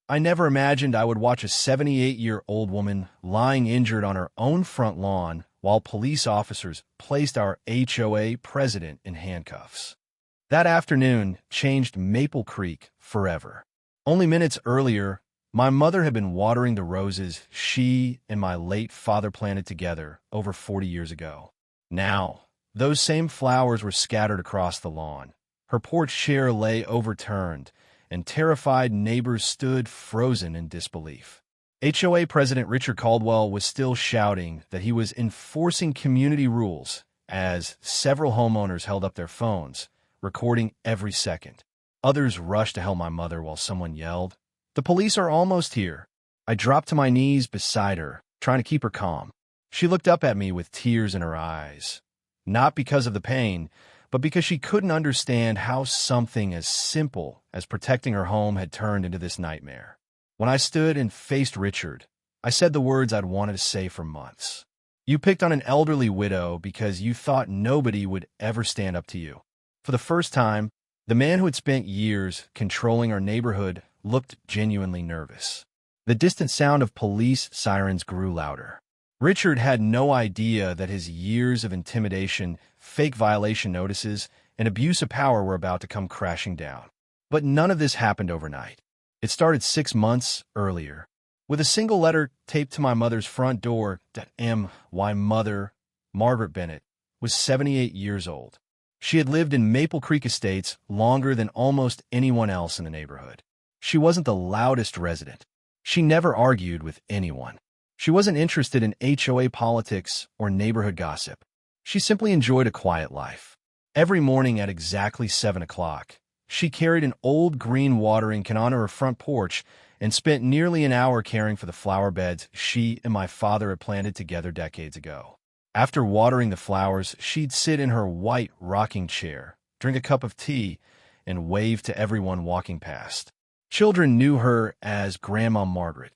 I never imagined I would watch a 78-year-old woman lying injured on her own front lawn while police officers placed our HOA president in handcuffs. That afternoon changed Maple Creek forever. Only minutes earlier, my mother had been watering the roses she and my late father planted together over 40 years ago. Now, those same flowers were scattered across the lawn. Her porch chair lay overturned, and terrified neighbors stood frozen in disbelief. HOA President Richard Caldwell was still shouting that he was enforcing community rules as several homeowners held up their phones, recording every second. Others rushed to help my mother while someone yelled, "The police are almost here." I dropped to my knees beside her, trying to keep her calm. She looked up at me with tears in her eyes, not because of the pain, but because she couldn't understand how something as simple as protecting her home had turned into this nightmare. When I stood and faced Richard, I said the words I'd wanted to say for months. "You picked on an elderly widow because you thought nobody would ever stand up to you." For the first time, the man who had spent years controlling our neighborhood looked genuinely nervous. The distant sound of police sirens grew louder. Richard had no idea that his years of intimidation, fake violation notices, and abuse of power were about to come crashing down. But none of this happened overnight. It started 6 months earlier, with a single letter taped to my mother's front door that my mother, Margaret Bennett, was 78 years old. She had lived in Maple Creek Estates longer than almost anyone else in the neighborhood. She wasn't the loudest resident. She never argued with anyone. She wasn't interested in HOA politics or neighborhood gossip. She simply enjoyed a quiet life. Every morning at exactly 7 o'clock, she carried an old green watering can onto her front porch and spent nearly an hour caring for the flower beds she and my father had planted together decades ago. After watering the flowers, she'd sit in her white rocking chair, drink a cup of tea, and wave to everyone walking past. Children knew her as Grandma Margaret.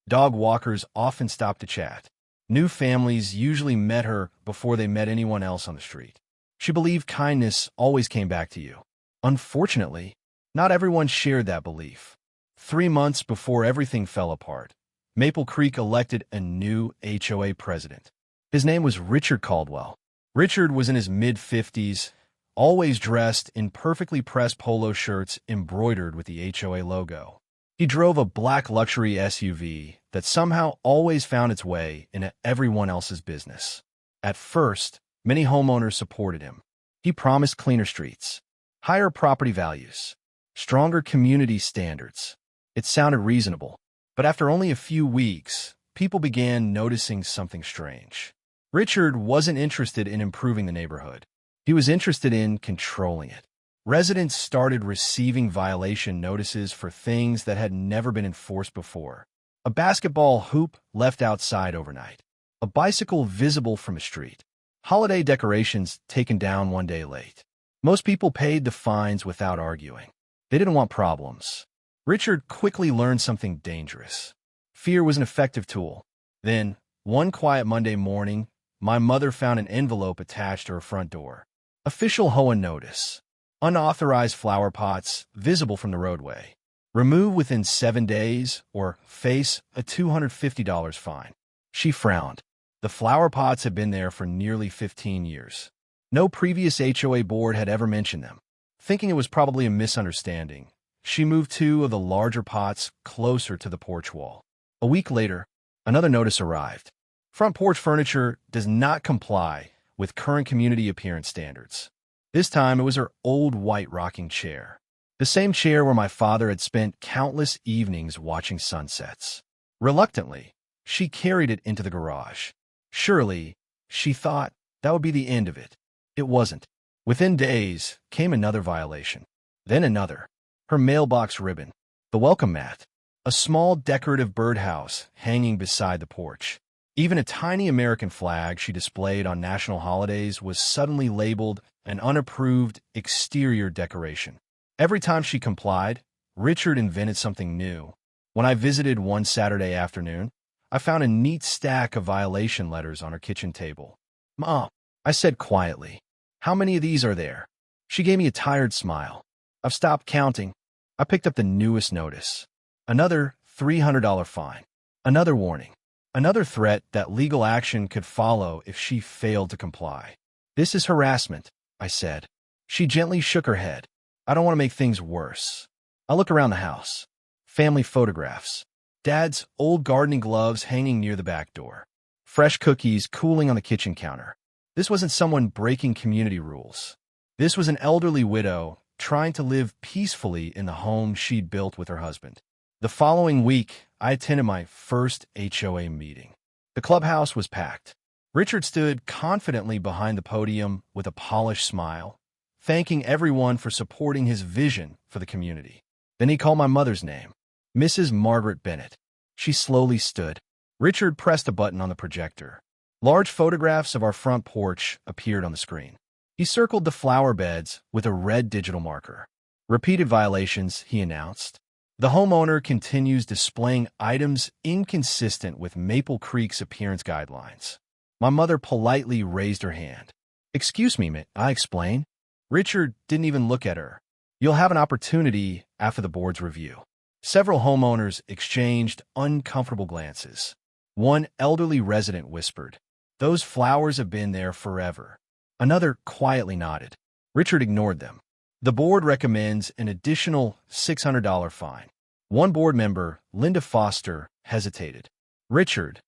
Dog walkers often stopped to chat. New families usually met her before they met anyone else on the street. She believed kindness always came back to you. Unfortunately, not everyone shared that belief. 3 months before everything fell apart, Maple Creek elected a new HOA president. His name was Richard Caldwell. Richard was in his mid-50s, always dressed in perfectly pressed polo shirts embroidered with the HOA logo. He drove a black luxury SUV that somehow always found its way into everyone else's business. At first, many homeowners supported him. He promised cleaner streets, higher property values, stronger community standards. It sounded reasonable, but after only a few weeks, people began noticing something strange. Richard wasn't interested in improving the neighborhood. He was interested in controlling it. Residents started receiving violation notices for things that had never been enforced before. A basketball hoop left outside overnight. A bicycle visible from a street. Holiday decorations taken down one day late. Most people paid the fines without arguing. They didn't want problems. Richard quickly learned something dangerous. Fear was an effective tool. Then, one quiet Monday morning, my mother found an envelope attached to her front door. Official HOA notice. Unauthorized flower pots visible from the roadway. Remove within 7 days or face a $250 fine. She frowned. The flower pots had been there for nearly 15 years. No previous HOA board had ever mentioned them. Thinking it was probably a misunderstanding, she moved 2 of the larger pots closer to the porch wall. A week later, another notice arrived. Front porch furniture does not comply with current community appearance standards. This time, it was her old white rocking chair. The same chair where my father had spent countless evenings watching sunsets. Reluctantly, she carried it into the garage. Surely, she thought, that would be the end of it. It wasn't. Within days, came another violation. Then another. Her mailbox ribbon. The welcome mat. A small decorative birdhouse hanging beside the porch. Even a tiny American flag she displayed on national holidays was suddenly labeled an unapproved exterior decoration. Every time she complied, Richard invented something new. When I visited one Saturday afternoon, I found a neat stack of violation letters on her kitchen table. "Mom," I said quietly, "how many of these are there?" She gave me a tired smile. "I've stopped counting." I picked up the newest notice. Another $300 fine. Another warning. Another threat that legal action could follow if she failed to comply. "This is harassment," I said. She gently shook her head. "I don't want to make things worse." I look around the house. Family photographs. Dad's old gardening gloves hanging near the back door. Fresh cookies cooling on the kitchen counter. This wasn't someone breaking community rules. This was an elderly widow trying to live peacefully in the home she'd built with her husband. The following week, I attended my first HOA meeting. The clubhouse was packed. Richard stood confidently behind the podium with a polished smile, thanking everyone for supporting his vision for the community. Then he called my mother's name, Mrs. Margaret Bennett. She slowly stood. Richard pressed a button on the projector. Large photographs of our front porch appeared on the screen. He circled the flower beds with a red digital marker. "Repeated violations," he announced. "The homeowner continues displaying items inconsistent with Maple Creek's appearance guidelines." My mother politely raised her hand. "Excuse me, I explain." Richard didn't even look at her. "You'll have an opportunity after the board's review." Several homeowners exchanged uncomfortable glances. One elderly resident whispered, "Those flowers have been there forever." Another quietly nodded. Richard ignored them. "The board recommends an additional $600 fine." One board member, Linda Foster, hesitated. "Richard,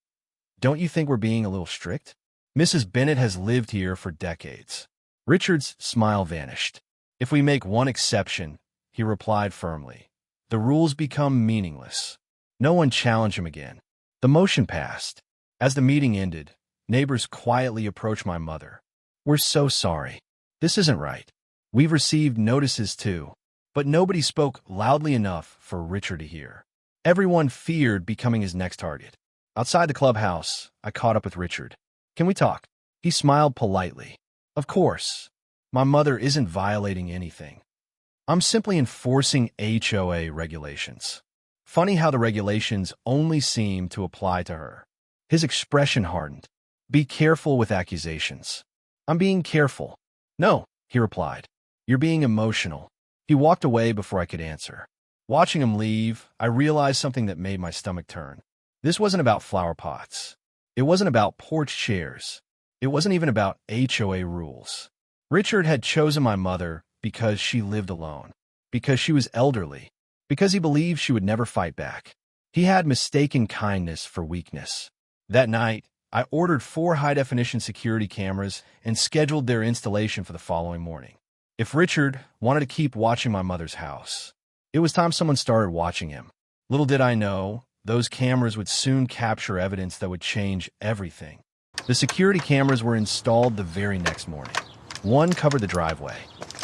don't you think we're being a little strict? Mrs. Bennett has lived here for decades." Richard's smile vanished. "If we make one exception," he replied firmly, "the rules become meaningless." No one challenged him again. The motion passed. As the meeting ended, neighbors quietly approached my mother. "We're so sorry. This isn't right. We've received notices too." But nobody spoke loudly enough for Richard to hear. Everyone feared becoming his next target. Outside the clubhouse, I caught up with Richard. "Can we talk?" He smiled politely. "Of course. My mother isn't violating anything. I'm simply enforcing HOA regulations." Funny how the regulations only seem to apply to her. His expression hardened. "Be careful with accusations." "I'm being careful." "No," he replied. "You're being emotional." He walked away before I could answer. Watching him leave, I realized something that made my stomach turn. This wasn't about flower pots. It wasn't about porch chairs. It wasn't even about HOA rules. Richard had chosen my mother because she lived alone, because she was elderly, because he believed she would never fight back. He had mistaken kindness for weakness. That night, I ordered 4 high-definition security cameras and scheduled their installation for the following morning. If Richard wanted to keep watching my mother's house, it was time someone started watching him. Little did I know, those cameras would soon capture evidence that would change everything. The security cameras were installed the very next morning. One covered the driveway.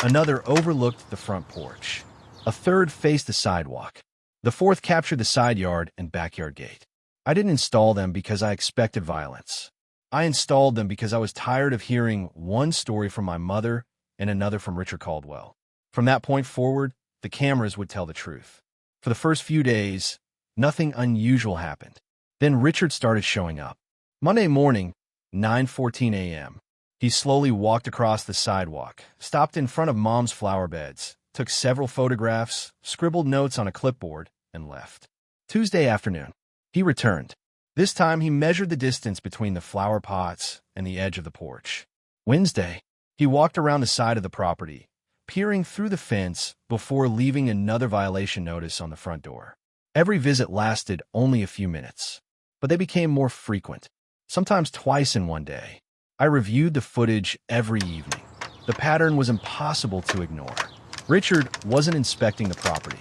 Another overlooked the front porch. A third faced the sidewalk. The fourth captured the side yard and backyard gate. I didn't install them because I expected violence. I installed them because I was tired of hearing one story from my mother and another from Richard Caldwell. From that point forward, the cameras would tell the truth. For the first few days, nothing unusual happened. Then Richard started showing up. Monday morning, 9:14 a.m. He slowly walked across the sidewalk, stopped in front of Mom's flower beds, took several photographs, scribbled notes on a clipboard, and left. Tuesday afternoon, he returned. This time he measured the distance between the flower pots and the edge of the porch. Wednesday, he walked around the side of the property, peering through the fence before leaving another violation notice on the front door. Every visit lasted only a few minutes, but they became more frequent, sometimes twice in one day. I reviewed the footage every evening. The pattern was impossible to ignore. Richard wasn't inspecting the property.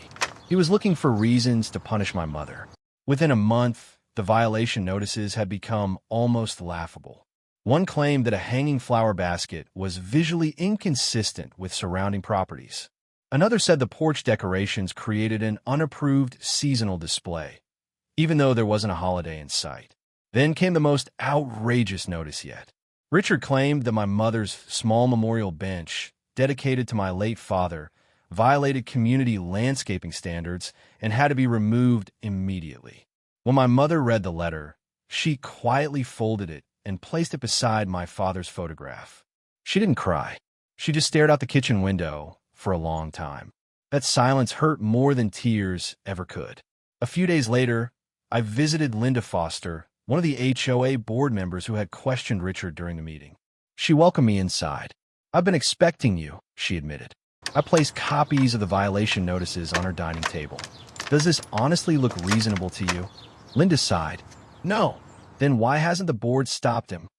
He was looking for reasons to punish my mother. Within a month, the violation notices had become almost laughable. One claimed that a hanging flower basket was visually inconsistent with surrounding properties. Another said the porch decorations created an unapproved seasonal display, even though there wasn't a holiday in sight. Then came the most outrageous notice yet. Richard claimed that my mother's small memorial bench, dedicated to my late father, violated community landscaping standards and had to be removed immediately. When my mother read the letter, she quietly folded it and placed it beside my father's photograph. She didn't cry. She just stared out the kitchen window for a long time. That silence hurt more than tears ever could. A few days later, I visited Linda Foster, one of the HOA board members who had questioned Richard during the meeting. She welcomed me inside. "I've been expecting you," she admitted. I placed copies of the violation notices on her dining table. "Does this honestly look reasonable to you?" Linda sighed. "No." "Then why hasn't the board stopped him?"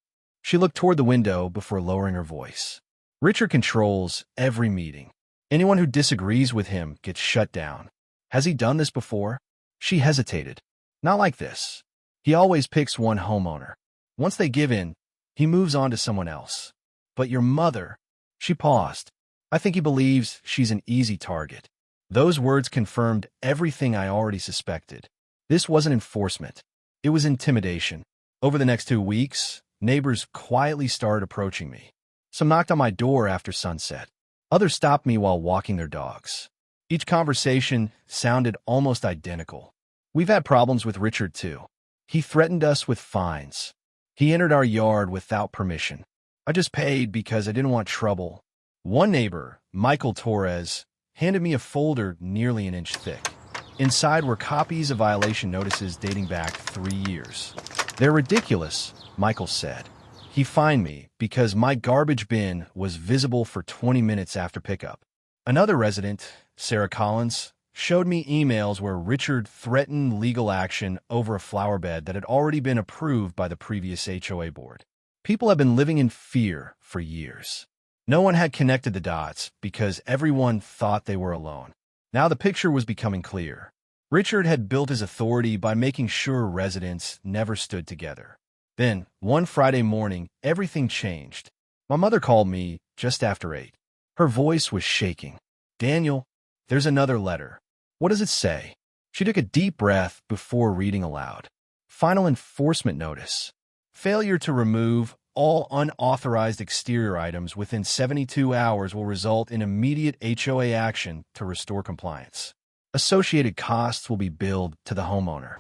She looked toward the window before lowering her voice. "Richard controls every meeting. Anyone who disagrees with him gets shut down. Has he done this before?" She hesitated. "Not like this. He always picks one homeowner. Once they give in, he moves on to someone else. But your mother—" She paused. "I think he believes she's an easy target." Those words confirmed everything I already suspected. This wasn't enforcement. It was intimidation. Over the next 2 weeks, neighbors quietly started approaching me. Some knocked on my door after sunset. Others stopped me while walking their dogs. Each conversation sounded almost identical. "We've had problems with Richard, too. He threatened us with fines. He entered our yard without permission. I just paid because I didn't want trouble." One neighbor, Michael Torres, handed me a folder nearly an inch thick. Inside were copies of violation notices dating back 3 years. "They're ridiculous," Michael said. He fined me because my garbage bin was visible for 20 minutes after pickup. Another resident, Sarah Collins, showed me emails where Richard threatened legal action over a flower bed that had already been approved by the previous HOA board. People have been living in fear for years. No one had connected the dots because everyone thought they were alone. Now the picture was becoming clear. Richard had built his authority by making sure residents never stood together. Then, one Friday morning, everything changed. My mother called me just after 8. Her voice was shaking. "Daniel, there's another letter." "What does it say?" She took a deep breath before reading aloud. "Final enforcement notice. Failure to remove all unauthorized exterior items within 72 hours will result in immediate HOA action to restore compliance. Associated costs will be billed to the homeowner."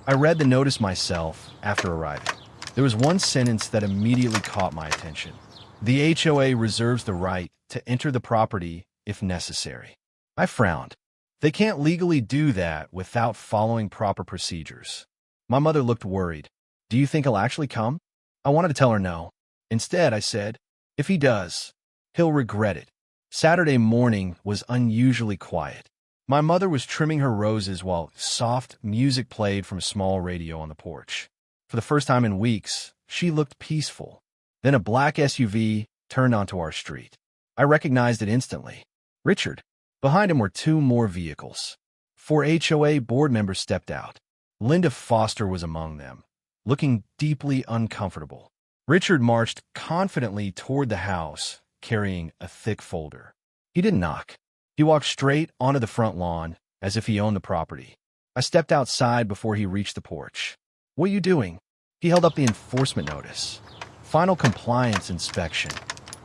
I read the notice myself after arriving. There was one sentence that immediately caught my attention. "The HOA reserves the right to enter the property if necessary." I frowned. They can't legally do that without following proper procedures. My mother looked worried. "Do you think he'll actually come?" I wanted to tell her no. Instead, I said, "If he does, he'll regret it." Saturday morning was unusually quiet. My mother was trimming her roses while soft music played from a small radio on the porch. For the first time in weeks, she looked peaceful. Then a black SUV turned onto our street. I recognized it instantly. Richard. Behind him were 2 more vehicles. 4 HOA board members stepped out. Linda Foster was among them, looking deeply uncomfortable. Richard marched confidently toward the house, carrying a thick folder. He didn't knock. He walked straight onto the front lawn, as if he owned the property. I stepped outside before he reached the porch. "What are you doing?" He held up the enforcement notice. "Final compliance inspection.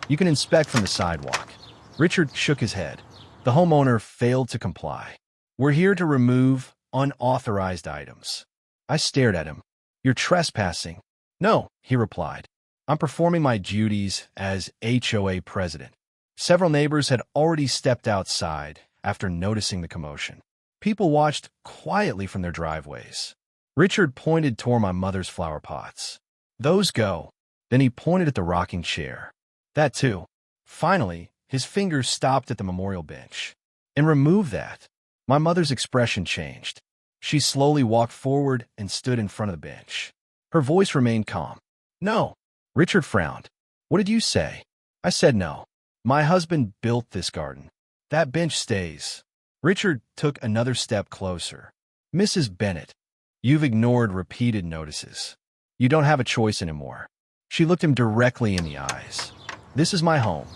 You can inspect from the sidewalk." Richard shook his head. The homeowner failed to comply. "We're here to remove unauthorized items." I stared at him. "You're trespassing." "No," he replied. "I'm performing my duties as HOA president." Several neighbors had already stepped outside after noticing the commotion. People watched quietly from their driveways. Richard pointed toward my mother's flower pots. "Those go." Then he pointed at the rocking chair. "That too." Finally, his fingers stopped at the memorial bench. "And remove that." My mother's expression changed. She slowly walked forward and stood in front of the bench. Her voice remained calm. "No." Richard frowned. "What did you say?" I said no. "My husband built this garden. That bench stays." Richard took another step closer. "Mrs. Bennett, you've ignored repeated notices. You don't have a choice anymore." She looked him directly in the eyes. "This is my home.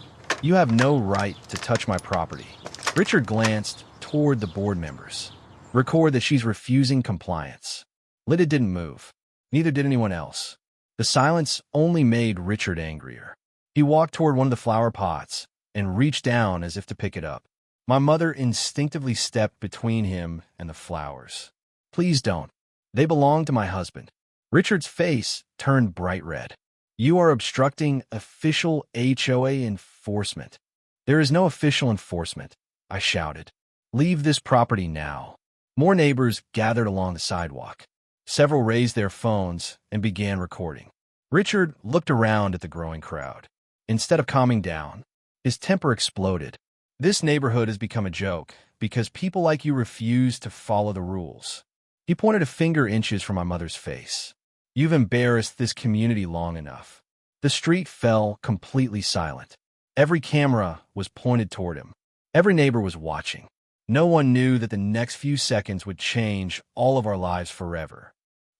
You have no right to touch my property." Richard glanced toward the board members. "Record that she's refusing compliance." Linda didn't move. Neither did anyone else. The silence only made Richard angrier. He walked toward one of the flower pots and reached down as if to pick it up. My mother instinctively stepped between him and the flowers. "Please don't. They belong to my husband." Richard's face turned bright red. "You are obstructing official HOA enforcement." "There is no official enforcement," I shouted. "Leave this property now." More neighbors gathered along the sidewalk. Several raised their phones and began recording. Richard looked around at the growing crowd. Instead of calming down, his temper exploded. This neighborhood has become a joke because people like you refuse to follow the rules. He pointed a finger inches from my mother's face. You've embarrassed this community long enough. The street fell completely silent. Every camera was pointed toward him. Every neighbor was watching. No one knew that the next few seconds would change all of our lives forever.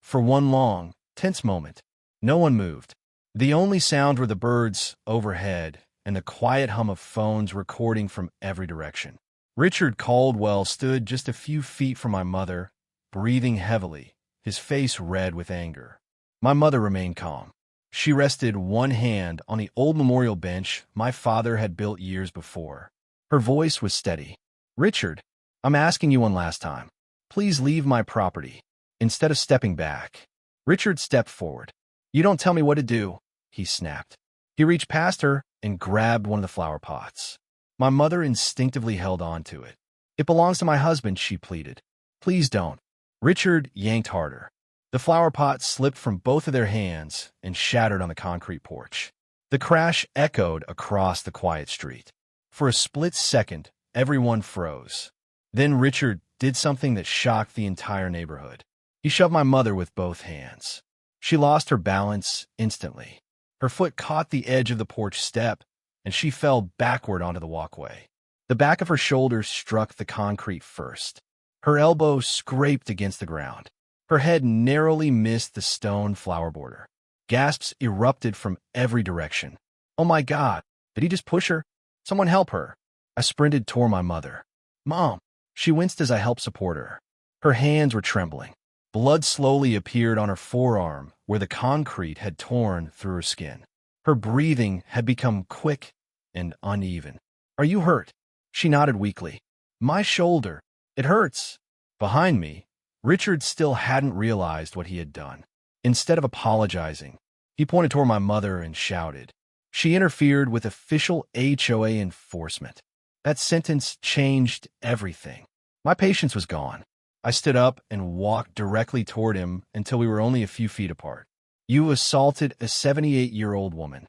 For one long, tense moment, no one moved. The only sound were the birds overhead and the quiet hum of phones recording from every direction. Richard Caldwell stood just a few feet from my mother, breathing heavily, his face red with anger. My mother remained calm. She rested one hand on the old memorial bench my father had built years before. Her voice was steady. Richard, I'm asking you one last time. Please leave my property. Instead of stepping back, Richard stepped forward. You don't tell me what to do, he snapped. He reached past her and grabbed one of the flower pots. My mother instinctively held on to it. It belongs to my husband, she pleaded. Please don't. Richard yanked harder. The flower pot slipped from both of their hands and shattered on the concrete porch. The crash echoed across the quiet street. For a split second, everyone froze. Then Richard did something that shocked the entire neighborhood. He shoved my mother with both hands. She lost her balance instantly. Her foot caught the edge of the porch step, and she fell backward onto the walkway. The back of her shoulders struck the concrete first. Her elbow scraped against the ground. Her head narrowly missed the stone flower border. Gasps erupted from every direction. Oh my God, did he just push her? Someone help her. I sprinted toward my mother. Mom. She winced as I helped support her. Her hands were trembling. Blood slowly appeared on her forearm where the concrete had torn through her skin. Her breathing had become quick and uneven. Are you hurt? She nodded weakly. My shoulder. It hurts. Behind me, Richard still hadn't realized what he had done. Instead of apologizing, he pointed toward my mother and shouted. She interfered with official HOA enforcement. That sentence changed everything. My patience was gone. I stood up and walked directly toward him until we were only a few feet apart. You assaulted a 78-year-old woman.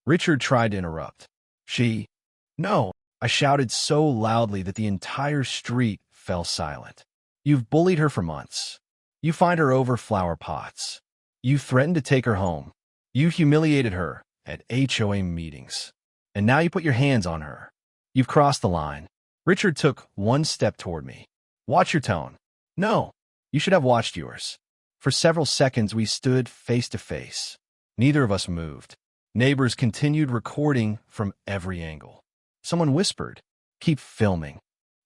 Richard tried to interrupt. No, I shouted so loudly that the entire street fell silent. You've bullied her for months. You find her over flower pots. You threatened to take her home. You humiliated her at HOA meetings. And now you put your hands on her. You've crossed the line. Richard took one step toward me. Watch your tone. No, you should have watched yours. For several seconds, we stood face to face. Neither of us moved. Neighbors continued recording from every angle. Someone whispered, "Keep filming."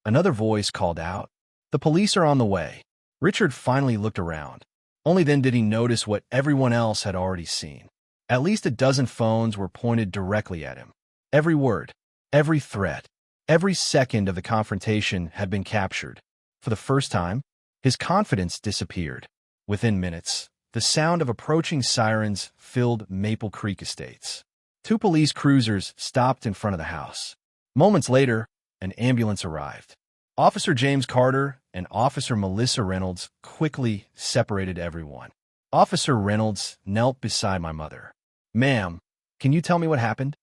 Another voice called out, "The police are on the way." Richard finally looked around. Only then did he notice what everyone else had already seen. At least a dozen phones were pointed directly at him. Every word, every threat, every second of the confrontation had been captured. For the first time, his confidence disappeared. Within minutes, the sound of approaching sirens filled Maple Creek Estates. 2 police cruisers stopped in front of the house. Moments later, an ambulance arrived. Officer James Carter and Officer Melissa Reynolds quickly separated everyone. Officer Reynolds knelt beside my mother. "Ma'am, can you tell me what happened?"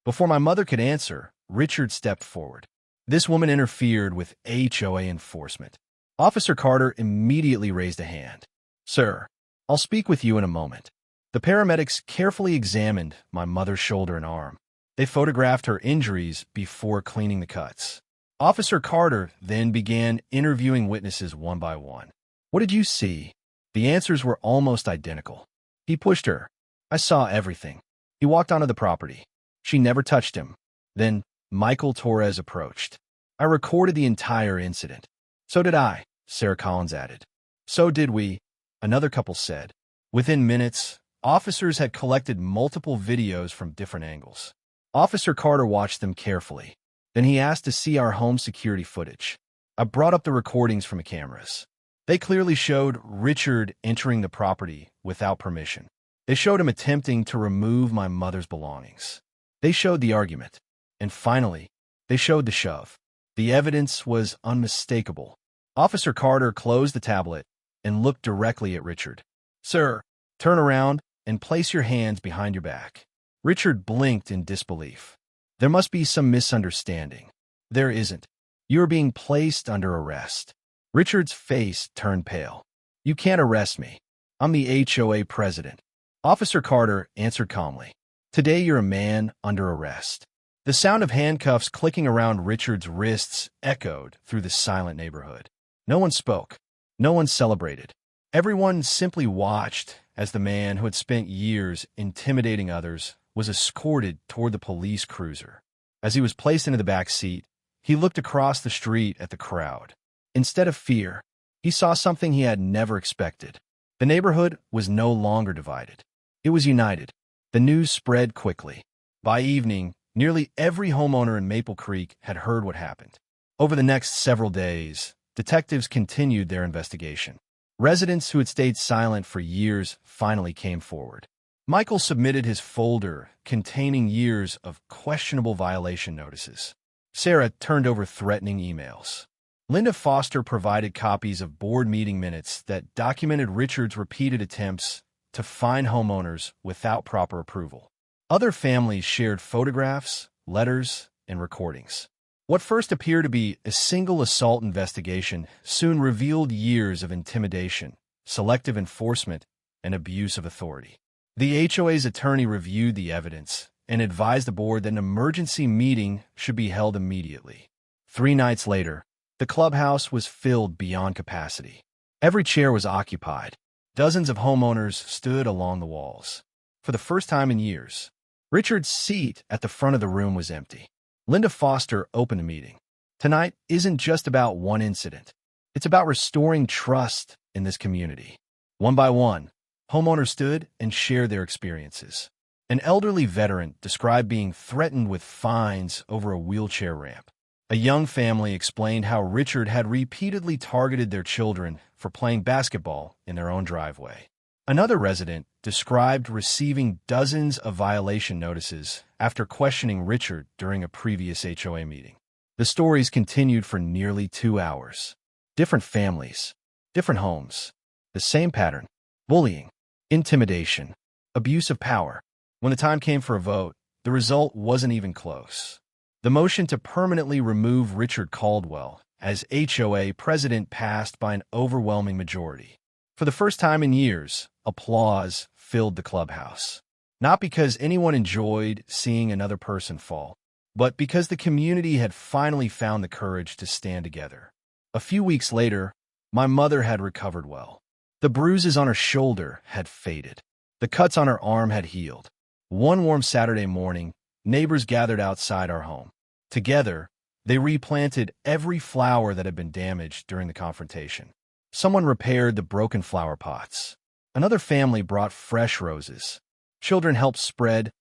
Before my mother could answer, Richard stepped forward. This woman interfered with HOA enforcement. Officer Carter immediately raised a hand. "Sir, I'll speak with you in a moment." The paramedics carefully examined my mother's shoulder and arm. They photographed her injuries before cleaning the cuts. Officer Carter then began interviewing witnesses one by one. "What did you see?" The answers were almost identical. "He pushed her. I saw everything. He walked onto the property. She never touched him." Then Michael Torres approached. "I recorded the entire incident." "So did I," Sarah Collins added. "So did we," another couple said. Within minutes, officers had collected multiple videos from different angles. Officer Carter watched them carefully. Then he asked to see our home security footage. I brought up the recordings from the cameras. They clearly showed Richard entering the property without permission. They showed him attempting to remove my mother's belongings. They showed the argument. And finally, they showed the shove. The evidence was unmistakable. Officer Carter closed the tablet and looked directly at Richard. "Sir, turn around and place your hands behind your back." Richard blinked in disbelief. "There must be some misunderstanding." "There isn't. You are being placed under arrest." Richard's face turned pale. "You can't arrest me. I'm the HOA president." Officer Carter answered calmly. "Today you're a man under arrest." The sound of handcuffs clicking around Richard's wrists echoed through the silent neighborhood. No one spoke. No one celebrated. Everyone simply watched as the man who had spent years intimidating others was escorted toward the police cruiser. As he was placed into the back seat, he looked across the street at the crowd. Instead of fear, he saw something he had never expected. The neighborhood was no longer divided. It was united. The news spread quickly. By evening, nearly every homeowner in Maple Creek had heard what happened. Over the next several days, detectives continued their investigation. Residents who had stayed silent for years finally came forward. Michael submitted his folder containing years of questionable violation notices. Sarah turned over threatening emails. Linda Foster provided copies of board meeting minutes that documented Richard's repeated attempts to fine homeowners without proper approval. Other families shared photographs, letters, and recordings. What first appeared to be a single assault investigation soon revealed years of intimidation, selective enforcement, and abuse of authority. The HOA's attorney reviewed the evidence and advised the board that an emergency meeting should be held immediately. 3 nights later, the clubhouse was filled beyond capacity. Every chair was occupied. Dozens of homeowners stood along the walls. For the first time in years, Richard's seat at the front of the room was empty. Linda Foster opened the meeting. "Tonight isn't just about one incident. It's about restoring trust in this community." One by one, homeowners stood and shared their experiences. An elderly veteran described being threatened with fines over a wheelchair ramp. A young family explained how Richard had repeatedly targeted their children for playing basketball in their own driveway. Another resident described receiving dozens of violation notices after questioning Richard during a previous HOA meeting. The stories continued for nearly 2 hours. Different families, different homes, the same pattern: bullying, intimidation, abuse of power. When the time came for a vote, the result wasn't even close. The motion to permanently remove Richard Caldwell as HOA president passed by an overwhelming majority. For the first time in years, applause filled the clubhouse. Not because anyone enjoyed seeing another person fall, but because the community had finally found the courage to stand together. A few weeks later, my mother had recovered well. The bruises on her shoulder had faded. The cuts on her arm had healed. One warm Saturday morning, neighbors gathered outside our home. Together, they replanted every flower that had been damaged during the confrontation. Someone repaired the broken flower pots. Another family brought fresh roses. Children helped spread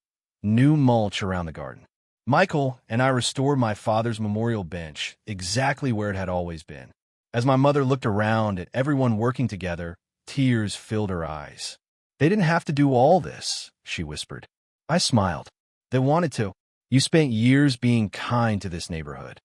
new mulch around the garden. Michael and I restored my father's memorial bench exactly where it had always been. As my mother looked around at everyone working together, tears filled her eyes. "They didn't have to do all this," she whispered. I smiled. "They wanted to. You spent years being kind to this neighborhood.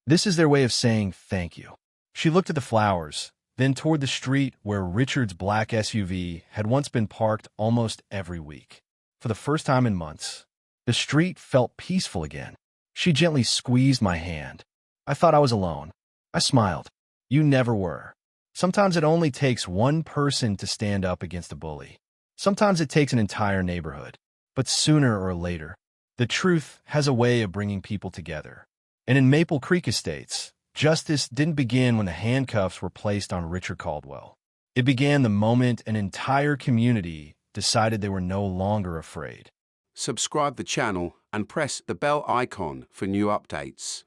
This is their way of saying thank you." She looked at the flowers, then toward the street where Richard's black SUV had once been parked almost every week. For the first time in months, the street felt peaceful again. She gently squeezed my hand. I thought I was alone. I smiled. "You never were." Sometimes it only takes one person to stand up against a bully. Sometimes it takes an entire neighborhood. But sooner or later, the truth has a way of bringing people together. And in Maple Creek Estates, justice didn't begin when the handcuffs were placed on Richard Caldwell. It began the moment an entire community decided they were no longer afraid. Subscribe the channel and press the bell icon for new updates.